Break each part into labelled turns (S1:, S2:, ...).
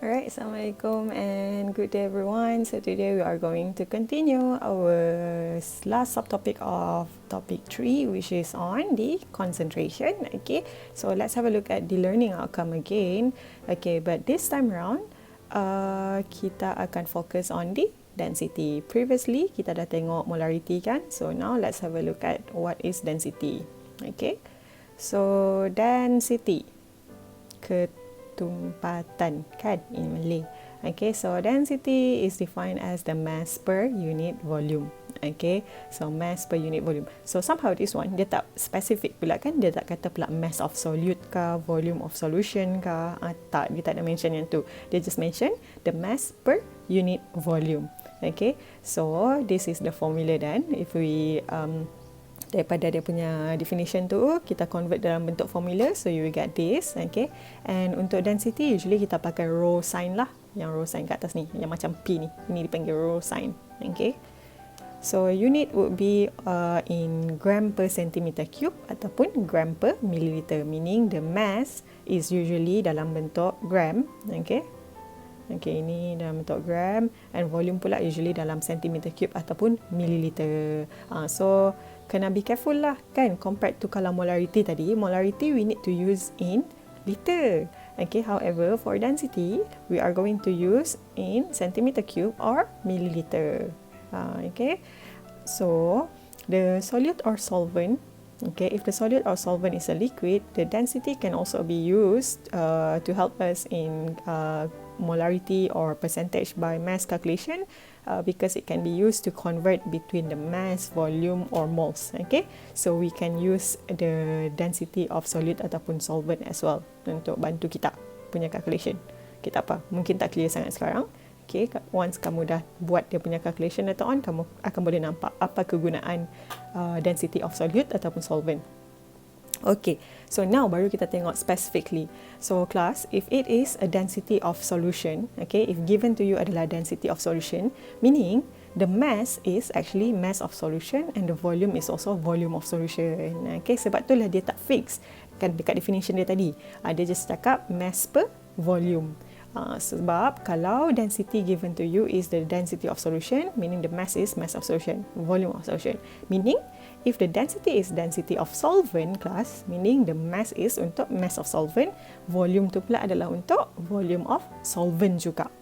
S1: Alright, Assalamualaikum and good day everyone. So today we are going to continue our last subtopic of topic 3, which is on the concentration. Okay, so let's have a look at the learning outcome again. Okay, but this time around kita akan fokus on the density. Previously kita dah tengok molarity kan, so now let's have a look at what is density. Okay, so density, ketumpatan kan in Malay. Okay, so density is defined as the mass per unit volume. Okay, so mass per unit volume. So somehow this one dia tak specific pula kan, dia tak kata pula mass of solute ke, volume of solution ke, tak, dia tak ada mention yang tu. Dia just mention the mass per unit volume. Okay, so this is the formula then. If we daripada dia punya definition tu, kita convert dalam bentuk formula, so you will get this. Okay, and untuk density usually kita pakai row sign lah, yang row sign kat atas ni, yang macam P ni, ini dipanggil row sign. Okay, so unit would be in gram per centimeter cube ataupun gram per milliliter, meaning the mass is usually dalam bentuk gram. Okay, ini dalam bentuk gram, and volume pula usually dalam centimeter cube ataupun milliliter. So kena be careful lah kan, compared to kalau molarity tadi, molarity we need to use in liter. Okay, however for density we are going to use in centimeter cube or milliliter. Okay, so the solute or solvent, okay, if the solute or solvent is a liquid, the density can also be used to help us in molarity or percentage by mass calculation, because it can be used to convert between the mass, volume or moles. Okay, so we can use the density of solute ataupun solvent as well untuk bantu kita punya calculation. Kita apa, mungkin tak clear sangat sekarang. Okay, once kamu dah buat dia punya calculation later on, kamu akan boleh nampak apa kegunaan density of solute ataupun solvent. Okay, so now baru kita tengok specifically. So class, if it is a density of solution, okay, if given to you adalah density of solution, meaning the mass is actually mass of solution and the volume is also volume of solution. Okay, sebab itulah dia tak fix kan dekat definition dia tadi. Dia just cakap mass per volume. Sebab kalau density given to you is the density of solution, meaning the mass is mass of solution, volume of solution. Meaning, if the density is density of solvent class, meaning the mass is untuk mass of solvent, volume tu pula adalah untuk volume of solvent juga.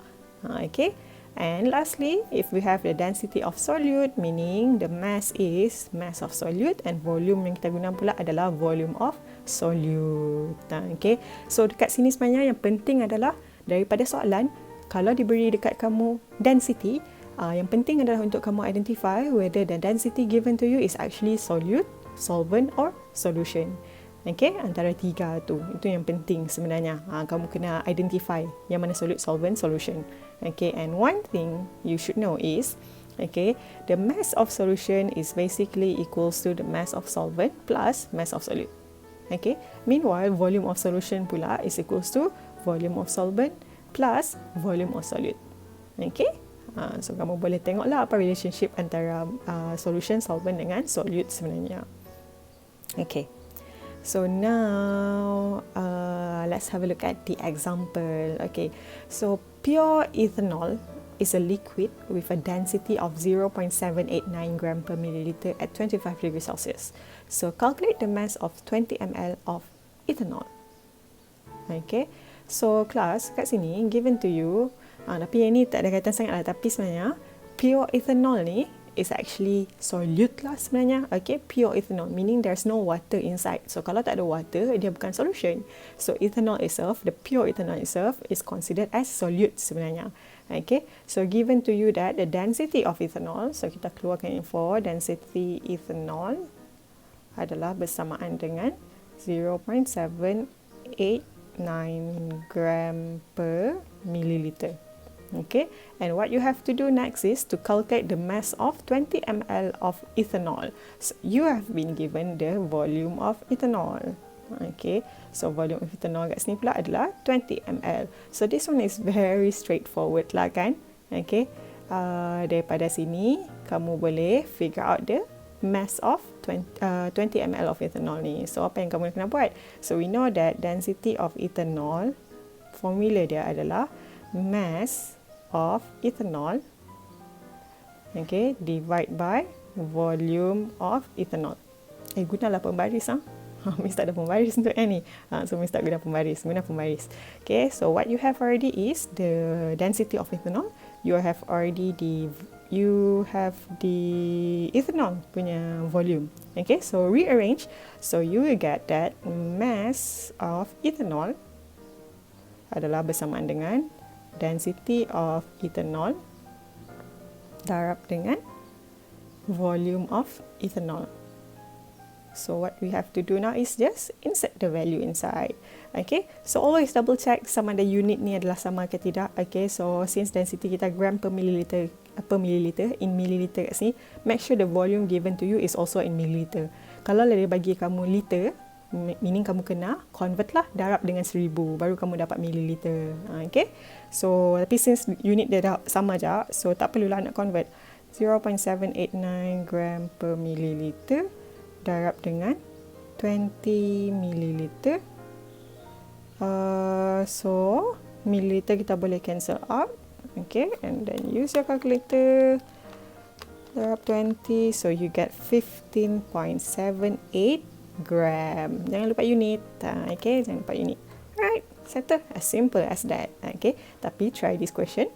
S1: Okay. And lastly, if we have the density of solute, meaning the mass is mass of solute and volume yang kita guna pula adalah volume of solute. Okay. So dekat sini sebenarnya yang penting adalah daripada soalan, kalau diberi dekat kamu density, yang penting adalah untuk kamu identify whether the density given to you is actually solute, solvent or solution. Okay, antara tiga tu, itu yang penting sebenarnya. Kamu kena identify yang mana solute, solvent, solution. Okay, and one thing you should know is, okay, the mass of solution is basically equals to the mass of solvent plus mass of solute. Okay, meanwhile volume of solution pula is equals to volume of solvent plus volume of solute. Okay, so kamu boleh tengoklah apa relationship antara solution, solvent dengan solute sebenarnya. Okay, so now let's have a look at the example. Okay, so pure ethanol is a liquid with a density of 0.789 gram per milliliter at 25 degrees Celsius. So calculate the mass of 20 ml of ethanol. Okay, so class kat sini given to you, tapi yang ni tak ada kaitan sangat lah, tapi sebenarnya pure ethanol ni is actually solute lah sebenarnya. Okay, pure ethanol meaning there's no water inside. So kalau tak ada water, dia bukan solution. So ethanol itself, the pure ethanol itself is considered as solute sebenarnya. Okay, so given to you that the density of ethanol, so kita keluarkan info, density ethanol adalah bersamaan dengan 0.789 gram per milliliter. Okay, and what you have to do next is to calculate the mass of 20 ml of ethanol. So you have been given the volume of ethanol. Okay, so volume of ethanol kat sini pula adalah 20 ml. So this one is very straightforward lah kan. Okay, daripada sini kamu boleh figure out the mass of 20 ml of ethanol ni. So apa yang kamu kena buat? So we know that density of ethanol, formula dia adalah mass of ethanol, okay, divide by volume of ethanol. Gunalah pembaris. Miss tak ada pembaris untuk ni. So Miss tak guna pembaris. Guna pembaris. Okay, so what you have already is the density of ethanol. You have the ethanol punya volume. Okay, so rearrange. So you will get that mass of ethanol adalah bersamaan dengan density of ethanol darab dengan volume of ethanol. So what we have to do now is just insert the value inside. Okay, so always double check sama ada unit ni adalah sama ke tidak. Okay, so since density kita gram per milliliter in milliliter kat sini, make sure the volume given to you is also in milliliter. Kalau dia bagi kamu liter, meaning kamu kena convert lah, darab dengan 1000 baru kamu dapat milliliter. Okay, so tapi since unit dia dah sama je, so tak perlulah nak convert. 0.789 gram per milliliter darab dengan 20 milliliter. So milliliter kita boleh cancel out. Okay, and then use your calculator. Darab 20, so you get 15.78 gram. Jangan lupa unit. Okay, jangan lupa unit. Alright, settle. As simple as that. Okay, tapi try this question.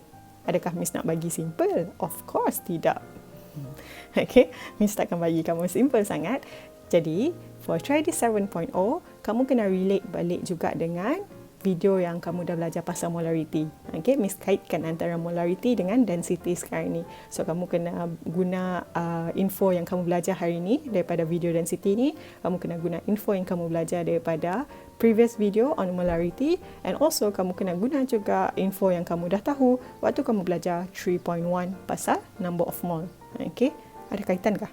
S1: Adakah Miss nak bagi simple? Of course tidak. Okay, Miss takkan bagi kamu simple sangat. Jadi, for try this 7.0, kamu kena relate balik juga dengan video yang kamu dah belajar pasal molarity. Okay, Miss kaitkan antara molarity dengan density sekarang ni. So, kamu kena guna info yang kamu belajar hari ni daripada video density ni. Kamu kena guna info yang kamu belajar daripada previous video on molarity. And also, kamu kena guna juga info yang kamu dah tahu waktu kamu belajar 3.1 pasal number of mole. Okay, ada kaitan kah?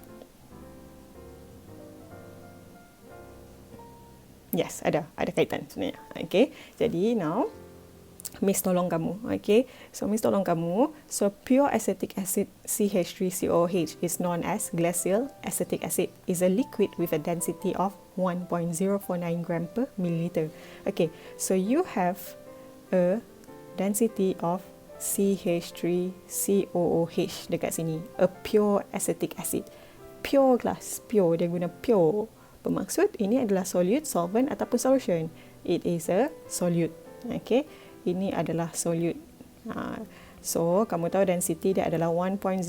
S1: Yes, ada kaitan sebenarnya. Okay, jadi now Miss tolong kamu. Okay, so Miss tolong kamu. So pure acetic acid CH3COOH is known as glacial acetic acid. Is a liquid with a density of 1.049 gram per milliliter. Okay, so you have a density of CH3COOH dekat sini, a pure acetic acid. Pure glass, pure, dia guna pure. Bermaksud ini adalah solute, solvent ataupun solution. It is a solute. Okay, ini adalah solute. So kamu tahu density dia adalah 1.049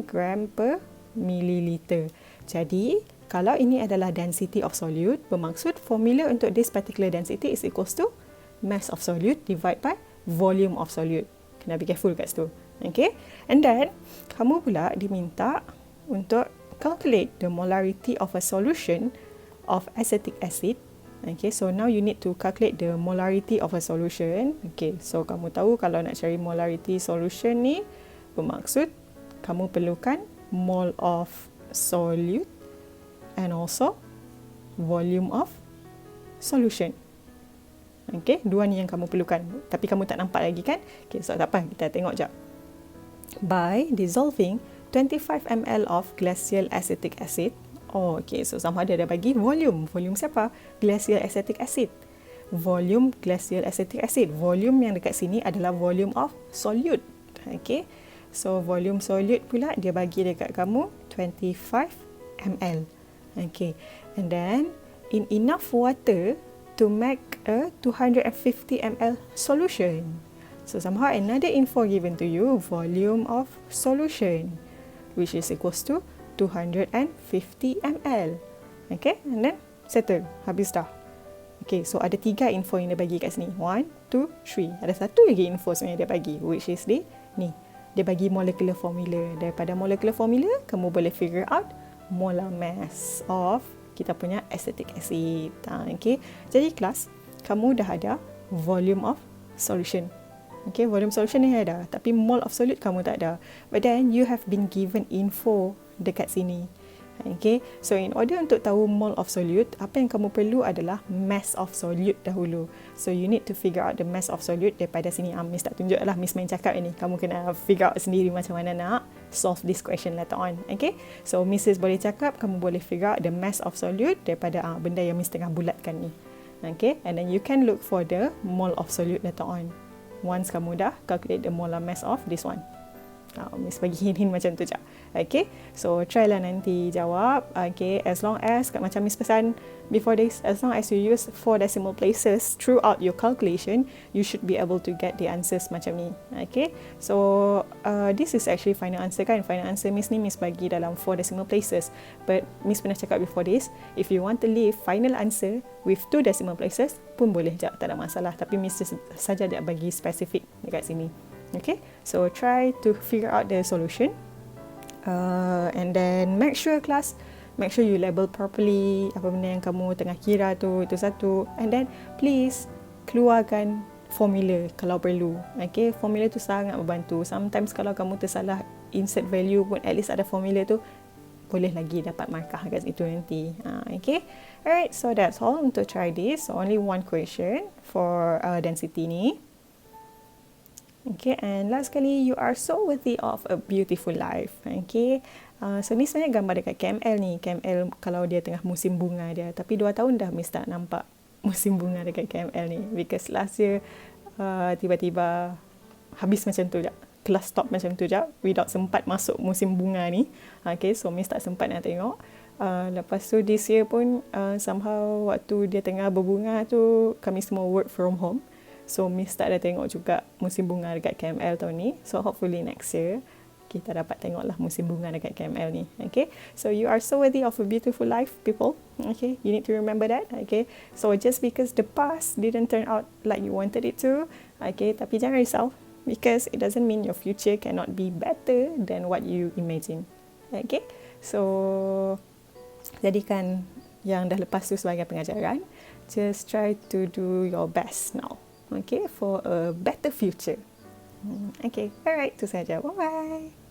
S1: gram per milliliter. Jadi kalau ini adalah density of solute, bermaksud formula untuk this particular density is equals to mass of solute divide by volume of solute. Kena be careful kat situ. Okay, and then kamu pula diminta untuk calculate the molarity of a solution of acetic acid. Okay, so now you need to calculate the molarity of a solution. Okay, so kamu tahu kalau nak cari molarity solution ni, bermaksud kamu perlukan mole of solute and also volume of solution. Okay, dua ni yang kamu perlukan. Tapi kamu tak nampak lagi kan? Okay, so tak apa, kita tengok jap. By dissolving 25 ml of glacial acetic acid. Oh, okay, so sama ada bagi volume. Volume siapa? Glacial acetic acid. Volume glacial acetic acid. Volume yang dekat sini adalah volume of solute. Okay, so volume solute pula dia bagi dekat kamu 25 ml. Okay, and then in enough water to make a 250 ml solution. So somehow another info given to you, volume of solution, which is equals to 250 ml. Okay, and then settle. Habis dah. Okay, so ada 3 info yang dia bagi kat sini. 1, 2, 3. Ada satu lagi info sebenarnya dia bagi, which is ni. Dia bagi molecular formula. Daripada molecular formula, kamu boleh figure out molar mass of kita punya acetic acid. Okay, jadi kelas, kamu dah ada volume of solution. Okay, volume solution ni ada, tapi mole of solute kamu tak ada. But then you have been given info dekat sini. Okay, so in order untuk tahu mole of solute, apa yang kamu perlu adalah mass of solute dahulu. So you need to figure out the mass of solute daripada sini. Miss tak tunjuk lah, Miss main cakap ini. Kamu kena figure out sendiri macam mana nak solve this question later on. Okay, so Mrs. boleh cakap, kamu boleh figure out the mass of solute daripada benda yang Miss tengah bulatkan ni. Okay, and then you can look for the mole of solute later on. once kamu dah calculate the molar mass of this one. Miss bagi hint macam tu je. Okay, so try lah nanti jawab. Okay, as long as macam Miss pesan before this, as long as you use 4 decimal places throughout your calculation, you should be able to get the answers macam ni. Okay, so this is actually final answer kan. Final answer Miss ni Miss bagi dalam 4 decimal places, but Miss pernah cakap before this, if you want to leave final answer with 2 decimal places pun boleh je, tak ada masalah, tapi Miss saja dia bagi spesifik dekat sini. Okay, so try to figure out the solution, and then make sure you label properly apa benda yang kamu tengah kira tu, itu satu, and then please keluarkan formula kalau perlu. Okay, formula tu sangat membantu. Sometimes kalau kamu tersalah insert value pun, at least ada formula tu, boleh lagi dapat markah kat situ nanti. Okay, alright, so that's all untuk try this. So only one question for density ni. Okay, and last sekali, you are so worthy of a beautiful life. Okay, so ni sebenarnya gambar dekat KML ni. KML kalau dia tengah musim bunga dia, tapi 2 tahun dah Miss tak nampak musim bunga dekat KML ni, because last year tiba-tiba habis macam tu je, kelas stop macam tu je, without sempat masuk musim bunga ni. Okay, so Miss tak sempat nak tengok. Lepas tu this year pun somehow waktu dia tengah berbunga tu, kami semua work from home. So Miss tak ada tengok juga musim bunga dekat KML tahun ni. So hopefully next year kita dapat tengoklah musim bunga dekat KML ni. Okay, so you are so worthy of a beautiful life, people. Okay, you need to remember that. Okay, so just because the past didn't turn out like you wanted it to, okay, tapi jangan risau, because it doesn't mean your future cannot be better than what you imagine. Okay, so jadikan yang dah lepas tu sebagai pengajaran. Just try to do your best now. Okay, for a better future. Okay, alright, itu saja. Bye-bye.